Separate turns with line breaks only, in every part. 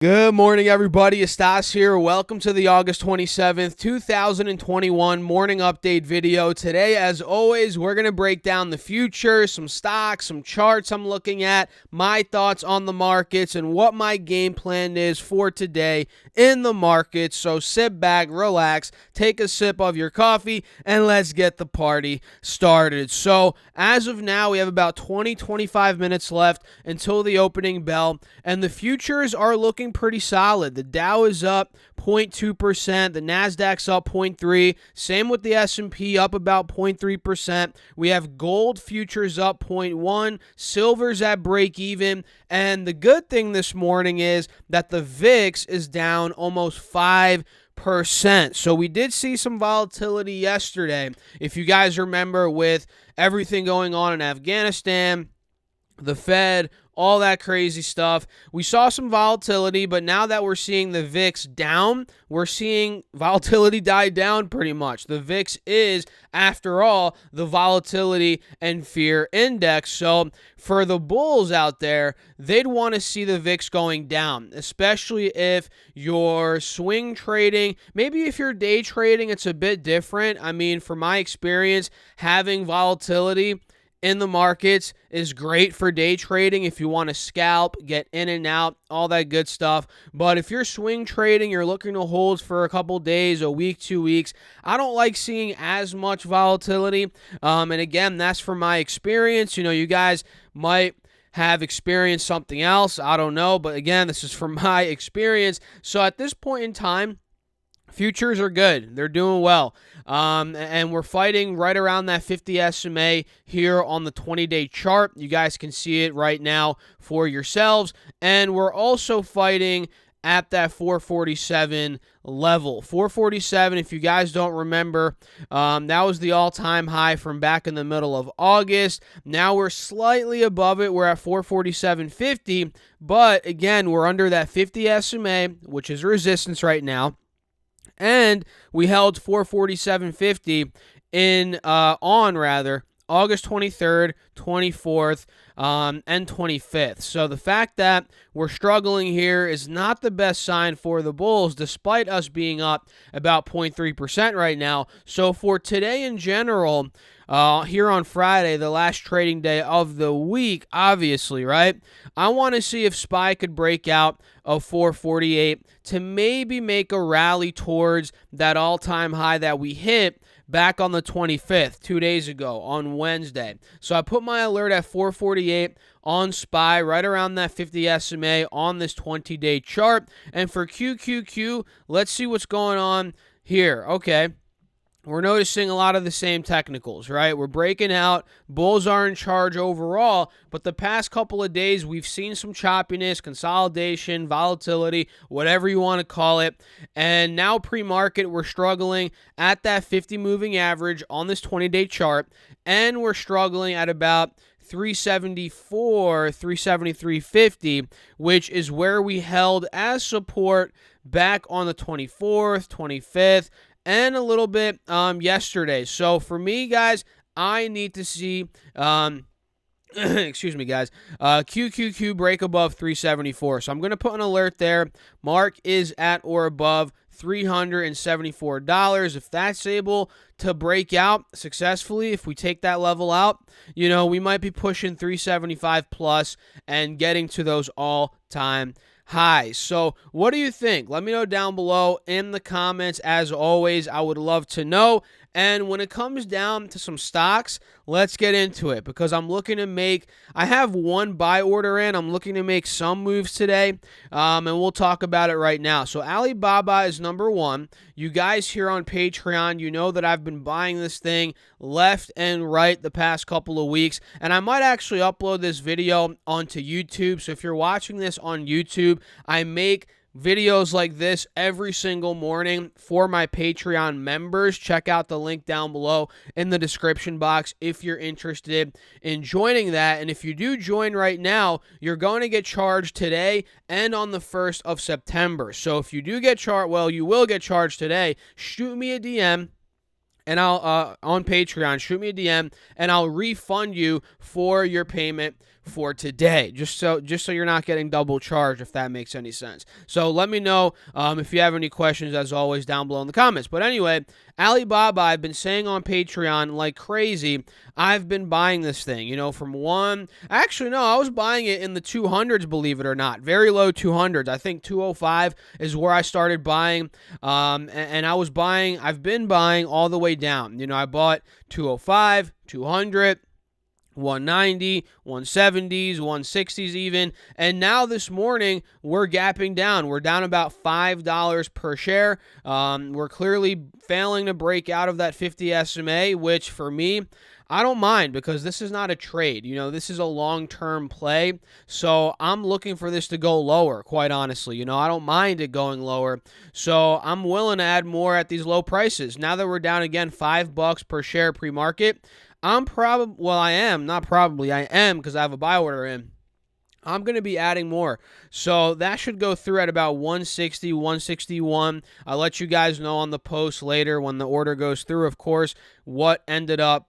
Good morning, everybody. Estas here. Welcome to the August 27th, 2021 morning update video. Today, as always, we're going to break down the future, some stocks, some charts I'm looking at, my thoughts on the markets, and what my game plan is for today in the markets. So sit back, relax, take a sip of your coffee, and let's get the party started. So as of now, we have about 25 minutes left until the opening bell, and the futures are looking pretty solid. The Dow is up 0.2%, the Nasdaq's up 0.3%, same with the S&P, up about 0.3%. We have gold futures up 0.1%, silver's at break even, and the good thing this morning is that the VIX is down almost 5%. So we did see some volatility yesterday. If you guys remember, with everything going on in Afghanistan, the Fed, all that crazy stuff, we saw some volatility, but now that we're seeing the VIX down, we're seeing volatility die down pretty much. The VIX is, after all, the volatility and fear index. So for the bulls out there, they'd want to see the VIX going down, especially if you're swing trading. Maybe if you're day trading, it's a bit different. I mean, from my experience, having volatility in the markets is great for day trading if you want to scalp, get in and out, all that good stuff. But if you're swing trading, you're looking to hold for a couple days, a week, 2 weeks, I don't like seeing as much volatility. And again, that's from my experience. You know, you guys might have experienced something else. I don't know. But again, this is from my experience. So at this point in time, futures are good. They're doing well. And we're fighting right around that 50 SMA here on the 20-day chart. You guys can see it right now for yourselves. And we're also fighting at that 447 level. 447, if you guys don't remember, that was the all-time high from back in the middle of August. Now we're slightly above it. We're at 447.50. But again, we're under that 50 SMA, which is resistance right now. And we held 447.50 on August 23rd, 24th, and 25th. So the fact that we're struggling here is not the best sign for the bulls, despite us being up about 0.3% right now. So for today in general, here on Friday, the last trading day of the week, obviously, right? I want to see if SPY could break out of 448 to maybe make a rally towards that all-time high that we hit back on the 25th, 2 days ago, on Wednesday. So I put my alert at 448 on SPY, right around that 50 SMA on this 20-day chart. And for QQQ, let's see what's going on here. Okay. We're noticing a lot of the same technicals, right? We're breaking out. Bulls are in charge overall, but the past couple of days, we've seen some choppiness, consolidation, volatility, whatever you want to call it. And now pre-market, we're struggling at that 50 moving average on this 20-day chart, and we're struggling at about 374, 373.50, which is where we held as support back on the 24th, 25th, and a little bit yesterday. So for me, guys, I need to see, excuse me, guys, QQQ break above 374. So I'm going to put an alert there. Mark is at or above $374. If that's able to break out successfully, if we take that level out, you know, we might be pushing 375 plus and getting to those all-time highs. So what do you think? Let me know down below in the comments. As always, I would love to know. And when it comes down to some stocks, let's get into it, because I'm looking to make, I have one buy order in. I'm looking to make some moves today, and we'll talk about it right now. So Alibaba is number one. You guys here on Patreon, you know that I've been buying this thing left and right the past couple of weeks, and I might actually upload this video onto YouTube. So if you're watching this on YouTube, I make videos like this every single morning for my Patreon members. Check out the link down below in the description box if you're interested in joining that. And if you do join right now, you're going to get charged today and on the 1st of September. So if you do get charged, well, you will get charged today. Shoot me a DM. And I'll on Patreon, shoot me a DM, and I'll refund you for your payment for today, just so you're not getting double charged, if that makes any sense. So let me know if you have any questions, as always, down below in the comments. But anyway, Alibaba, I've been saying on Patreon like crazy, I've been buying this thing, from actually, no, I was buying it in the 200s, believe it or not, very low 200s. I think 205 is where I started buying, and I've been buying all the way down. I bought 205, 200, 190, 170s, 160s even, and now this morning we're gapping down. We're down about $5 per share. We're clearly failing to break out of that 50 SMA, which for me, I don't mind, because this is not a trade. This is a long-term play, so I'm looking for this to go lower, quite honestly. I don't mind it going lower, so I'm willing to add more at these low prices. Now that we're down again $5 per share pre-market, I am, because I have a buy order in. I'm going to be adding more. So that should go through at about 160, 161. I'll let you guys know on the post later when the order goes through, of course, where it ended up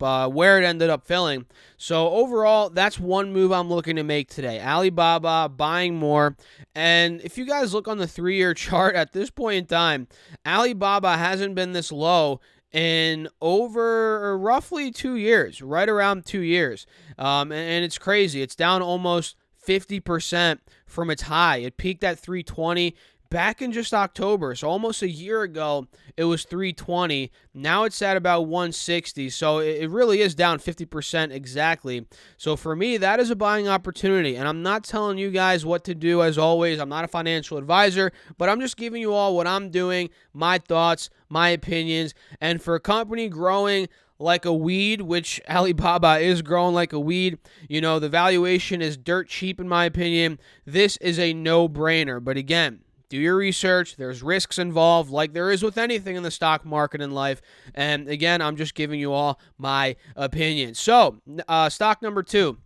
filling. So overall, that's one move I'm looking to make today. Alibaba, buying more. And if you guys look on the 3-year chart at this point in time, Alibaba hasn't been this low in over roughly 2 years, right around 2 years. And it's crazy. It's down almost 50% from its high. It peaked at 320 back in just October. So almost a year ago, it was 320. Now it's at about 160. So it really is down 50% exactly. So for me, that is a buying opportunity. And I'm not telling you guys what to do, as always. I'm not a financial advisor, but I'm just giving you all what I'm doing, my thoughts, my opinions. And for a company growing like a weed, which Alibaba is growing like a weed, the valuation is dirt cheap in my opinion. This is a no-brainer. But again, do your research. There's risks involved, like there is with anything in the stock market and life. And again, I'm just giving you all my opinion. So, stock number 2,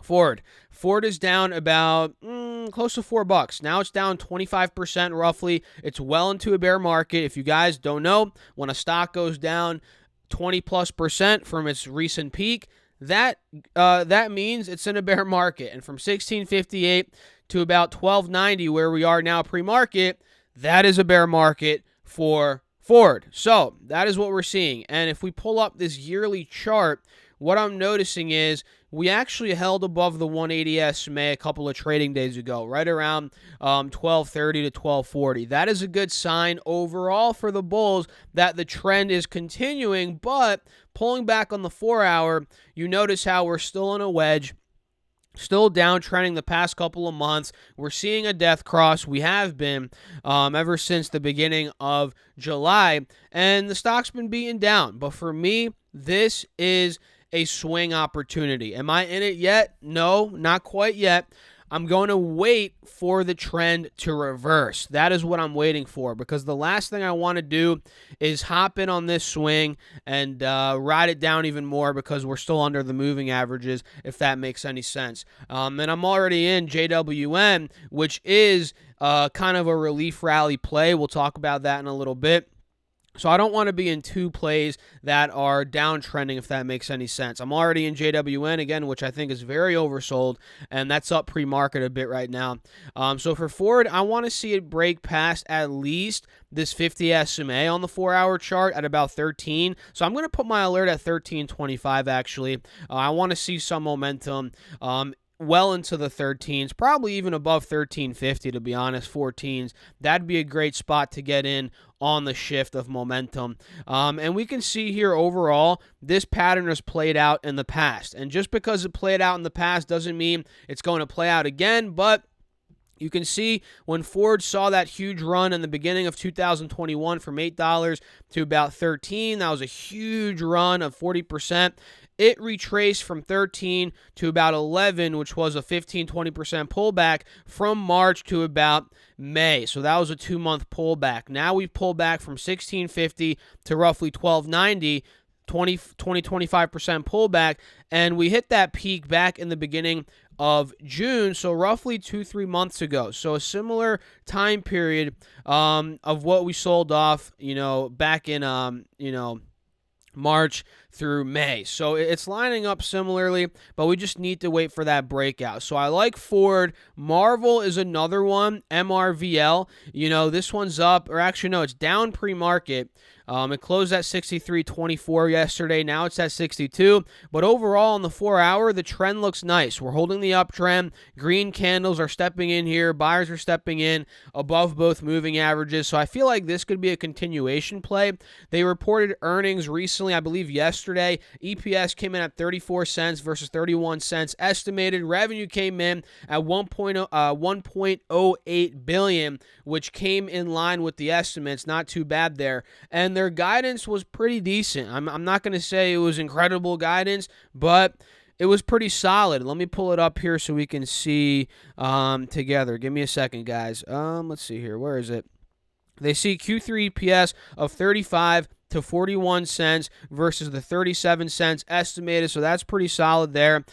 Ford. Ford is down about close to $4. Now it's down 25% roughly. It's well into a bear market. If you guys don't know, when a stock goes down 20+% from its recent peak, that means it's in a bear market. And from 1658 to about 1290, where we are now pre-market, that is a bear market for Ford. So that is what we're seeing. And if we pull up this yearly chart, what I'm noticing is we actually held above the 180 SMA a couple of trading days ago, right around 1230 to 1240. That is a good sign overall for the bulls that the trend is continuing, but pulling back on the 4-hour, you notice how we're still in a wedge. Still downtrending the past couple of months. We're seeing a death cross. We have been ever since the beginning of July, and the stock's been beaten down. But for me, this is a swing opportunity. Am I in it yet? No, not quite yet. I'm going to wait for the trend to reverse. That is what I'm waiting for, because the last thing I want to do is hop in on this swing and ride it down even more, because we're still under the moving averages, if that makes any sense. And I'm already in JWN, which is kind of a relief rally play. We'll talk about that in a little bit. So I don't want to be in two plays that are downtrending, if that makes any sense. I'm already in JWN again, which I think is very oversold, and that's up pre-market a bit right now. So for Ford, I want to see it break past at least this 50 SMA on the 4-hour chart at about 13. So I'm going to put my alert at 13.25 actually. I want to see some momentum well into the 13s, probably even above 13.50 to be honest, 14s. That'd be a great spot to get in on the shift of momentum. And we can see here overall, this pattern has played out in the past. And just because it played out in the past doesn't mean it's going to play out again, but you can see when Ford saw that huge run in the beginning of 2021 from $8 to about $13, that was a huge run of 40%. It retraced from 13 to about 11, which was a 15-20% pullback from March to about May. So that was a 2-month pullback. Now we've pulled back from 1650 to roughly 1290, 20-25% pullback, and we hit that peak back in the beginning of June, so roughly 2-3 months ago. So a similar time period of what we sold off, back in March through May. So it's lining up similarly, but we just need to wait for that breakout. So I like Ford. Marvell is another one, MRVL. This one's up, or actually no, it's down pre-market. It closed at 63.24 yesterday. Now it's at 62. But overall, on the 4-hour, the trend looks nice. We're holding the uptrend. Green candles are stepping in here. Buyers are stepping in above both moving averages. So I feel like this could be a continuation play. They reported earnings recently, I believe yesterday. EPS came in at 34 cents versus 31 cents estimated. Revenue came in at 1.08 billion, which came in line with the estimates. Not too bad there. And their guidance was pretty decent. I'm not going to say it was incredible guidance, but it was pretty solid. Let me pull it up here so we can see together. Give me a second, guys. Let's see here. Where is it? They see Q3 EPS of 35 to 41 cents versus the 37 cents estimated, so that's pretty solid there.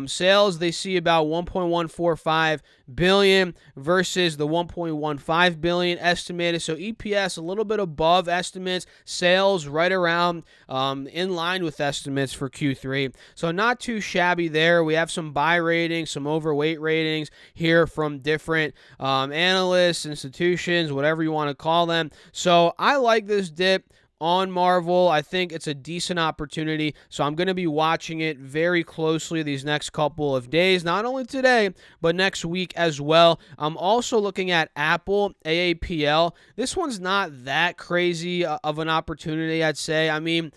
Sales, they see about 1.145 billion versus the 1.15 billion estimated, so EPS a little bit above estimates, sales right around in line with estimates for Q3, so not too shabby there. We have some buy ratings, some overweight ratings here from different analysts, institutions, whatever you want to call them, so I like this dip on Marvell. I think it's a decent opportunity, so I'm going to be watching it very closely these next couple of days, not only today, but next week as well. I'm also looking at Apple, AAPL. This one's not that crazy of an opportunity, I'd say. I mean,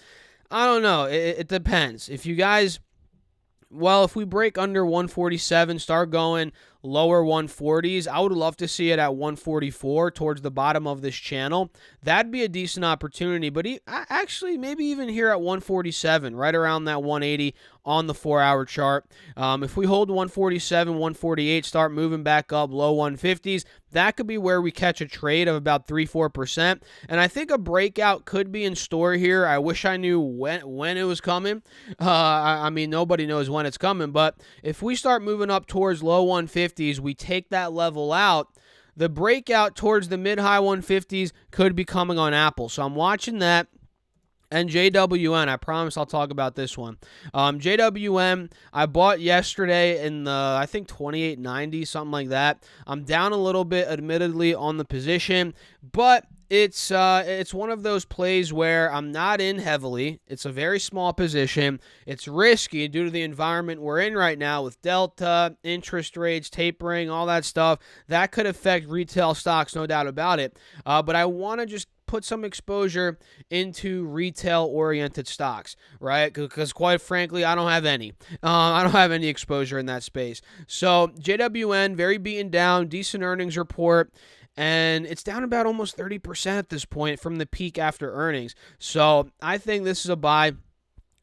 I don't know. It depends. If you guys... Well, if we break under 147, start going lower 140s, I would love to see it at 144 towards the bottom of this channel. That'd be a decent opportunity, but actually maybe even here at 147, right around that 180 on the 4-hour chart. If we hold 147, 148, start moving back up low 150s, that could be where we catch a trade of about 3-4%. And I think a breakout could be in store here. I wish I knew when it was coming. I mean, nobody knows when it's coming. But if we start moving up towards low 150s, we take that level out, the breakout towards the mid-high 150s could be coming on Apple. So I'm watching that. And JWN, I promise I'll talk about this one. JWN, I bought yesterday in the, I think, 28.90, something like that. I'm down a little bit, admittedly, on the position, but it's one of those plays where I'm not in heavily. It's a very small position. It's risky due to the environment we're in right now with Delta, interest rates, tapering, all that stuff. That could affect retail stocks, no doubt about it. But I want to just put some exposure into retail-oriented stocks, right? Because quite frankly, I don't have any. I don't have any exposure in that space. So JWN, very beaten down, decent earnings report, and it's down about almost 30% at this point from the peak after earnings. So I think this is a buy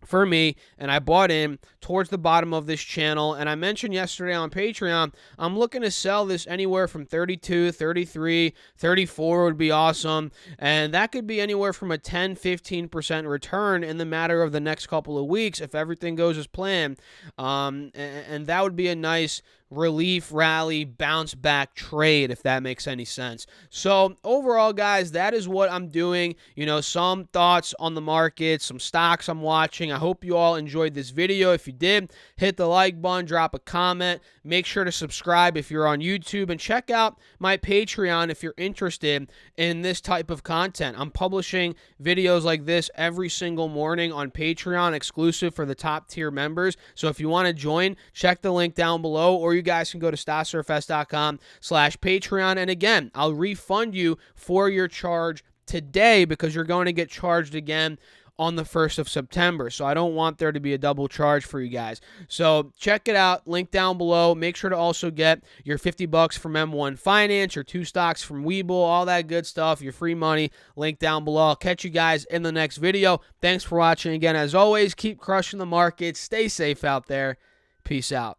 for me, and I bought in towards the bottom of this channel, and I mentioned yesterday on Patreon, I'm looking to sell this anywhere from 32, 33, 34 would be awesome, and that could be anywhere from a 10-15% return in the matter of the next couple of weeks if everything goes as planned, and that would be a nice relief rally bounce back trade, if that makes any sense. So overall, guys, that is what I'm doing. Some thoughts on the market, some stocks I'm watching. I hope you all enjoyed this video. If you did, hit the like button, drop a comment, make sure to subscribe if you're on YouTube, and check out my Patreon if you're interested in this type of content. I'm publishing videos like this every single morning on Patreon, exclusive for the top tier members. So if you want to join, check the link down below, or you guys can go to StockSurfS.com/Patreon. And again, I'll refund you for your charge today because you're going to get charged again on the 1st of September. So I don't want there to be a double charge for you guys. So check it out. Link down below. Make sure to also get your $50 from M1 Finance, your 2 stocks from Webull, all that good stuff, your free money. Link down below. I'll catch you guys in the next video. Thanks for watching again. As always, keep crushing the market. Stay safe out there. Peace out.